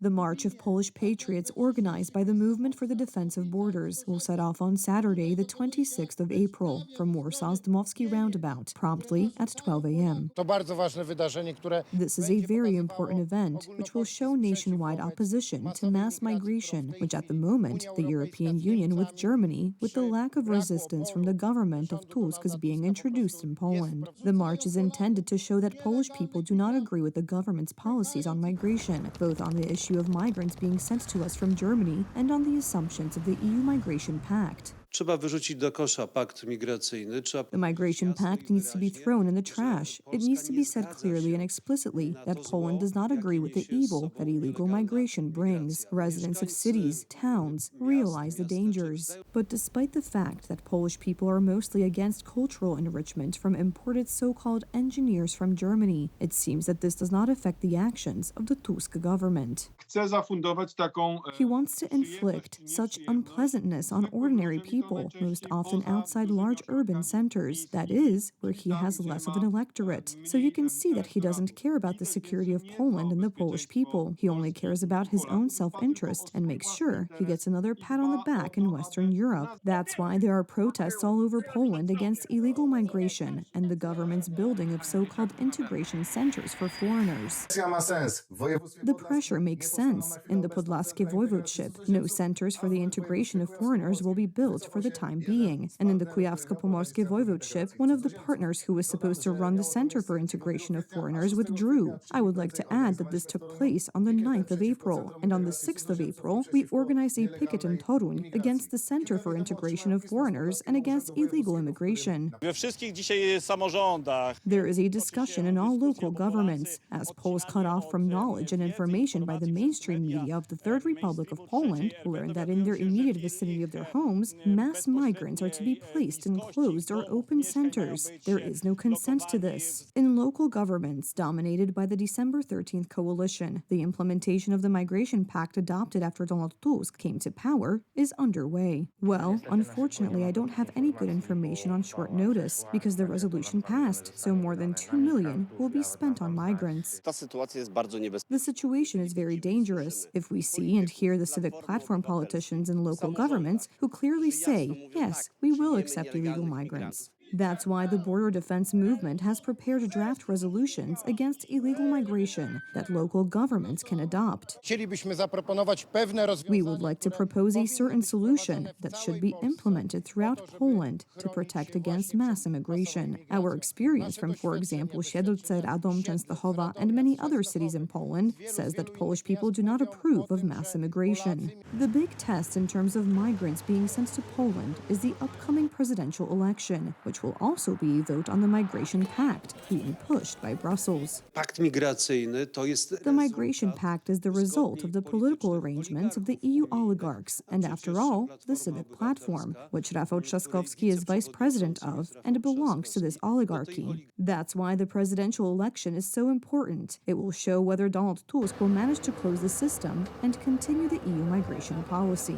The March of Polish Patriots, organized by the Movement for the Defense of Borders, will set off on Saturday, the 26th of April, from Warsaw's Dmowski roundabout, promptly at 12 a.m. This is a very important event, which will show nationwide opposition to mass migration, which at the moment, the European Union with Germany, with the lack of resistance from the government of Tusk, is being introduced in Poland. The march is intended to show that Polish people do not agree with the government's policies on migration, both on the issue of migrants being sent to us from Germany and on the assumptions of the EU Migration Pact. Trzeba wyrzucić do kosza pakt migracyjny. The Migration Pact needs to be thrown in the trash. It needs to be said clearly and explicitly that Poland does not agree with the evil that illegal migration brings. Residents of cities, towns, realize the dangers. But despite the fact that Polish people are mostly against cultural enrichment from imported so-called engineers from Germany, it seems that this does not affect the actions of the Tusk government. He wants to inflict such unpleasantness on ordinary people, most often outside large urban centers. That is, where he has less of an electorate. So you can see that he doesn't care about the security of Poland and the Polish people. He only cares about his own self-interest and makes sure he gets another pat on the back in Western Europe. That's why there are protests all over Poland against illegal migration and the government's building of so-called integration centers for foreigners. The pressure makes sense. In the Podlaskie Voivodeship, no centers for the integration of foreigners will be built for the time being. And in the Kujawsko-Pomorskie Voivodeship, one of the partners who was supposed to run the Center for Integration of Foreigners withdrew. I would like to add that this took place on the 9th of April. And on the 6th of April, we organized a picket in Toruń against the Center for Integration of Foreigners and against illegal immigration. There is a discussion in all local governments. As Poles cut off from knowledge and information by the mainstream media of the Third Republic of Poland learned that in their immediate vicinity of their homes, mass migrants are to be placed in closed or open centers. There is no consent to this. In local governments dominated by the December 13th coalition, the implementation of the Migration Pact adopted after Donald Tusk came to power is underway. Well, unfortunately, I don't have any good information on short notice because the resolution passed, so more than 2 million will be spent on migrants. The situation is very dangerous. If we see and hear the civic platform politicians in local governments who clearly say, yes, we will accept illegal migrants. That's why the Border Defense Movement has prepared draft resolutions against illegal migration that local governments can adopt. We would like to propose a certain solution that should be implemented throughout Poland to protect against mass immigration. Our experience from, for example, Siedlce, Radom, Częstochowa, and many other cities in Poland says that Polish people do not approve of mass immigration. The big test in terms of migrants being sent to Poland is the upcoming presidential election, which will also be a vote on the Migration Pact, being pushed by Brussels. Pakt migracyjny to jest... The Migration Pact is the result of the political arrangements of the EU oligarchs, and after all, the civic platform, which Rafał Trzaskowski is vice president of and belongs to this oligarchy. That's why the presidential election is so important. It will show whether Donald Tusk will manage to close the system and continue the EU migration policy.